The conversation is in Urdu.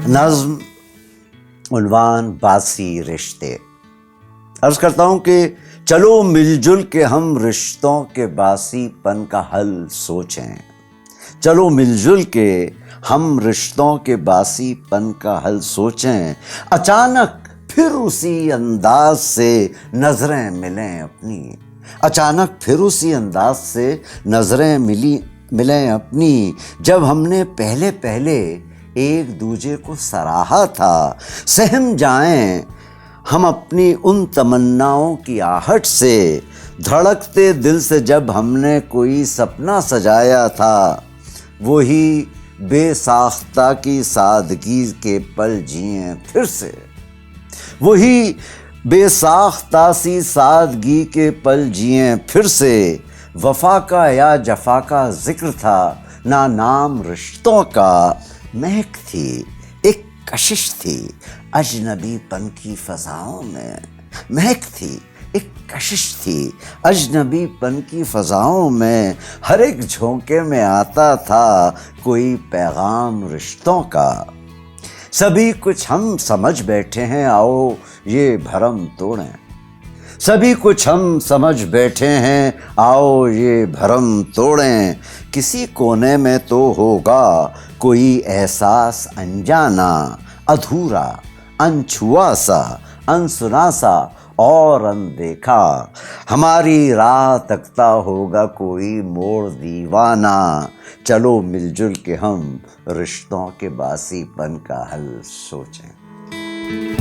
نظم عنوان باسی رشتے. عرض کرتا ہوں کہ چلو مل جل کے ہم رشتوں کے باسی پن کا حل سوچیں. چلو مل جل کے ہم رشتوں کے باسی پن کا حل سوچیں. اچانک پھر اسی انداز سے نظریں ملیں اپنی. اچانک پھر اسی انداز سے نظریں ملیں اپنی. جب ہم نے پہلے ایک دوجے کو سراہا تھا. سہم جائیں ہم اپنی ان تمناؤں کی آہٹ سے. دھڑکتے دل سے جب ہم نے کوئی سپنا سجایا تھا. وہی بے ساختہ کی سادگی کے پل جئیں پھر سے. وہی بے ساختہ سی سادگی کے پل جئیں پھر سے. وفا کا یا جفا کا ذکر تھا نہ نام رشتوں کا. مہک تھی ایک کشش تھی اجنبی پن کی فضاؤں میں. مہک تھی ایک کشش تھی اجنبی پن کی فضاؤں میں. ہر ایک جھونکے میں آتا تھا کوئی پیغام رشتوں کا. سبھی کچھ ہم سمجھ بیٹھے ہیں آؤ یہ بھرم توڑیں. سبھی کچھ ہم سمجھ بیٹھے ہیں آؤ یہ بھرم توڑیں. کسی کونے میں تو ہوگا کوئی احساس انجانا. ادھورا انچھوا سا انسنا سا اور اندیکھا. ہماری راہ تکتا ہوگا کوئی موڑ دیوانہ. چلو مل جل کے ہم رشتوں کے باسی پن کا حل سوچیں.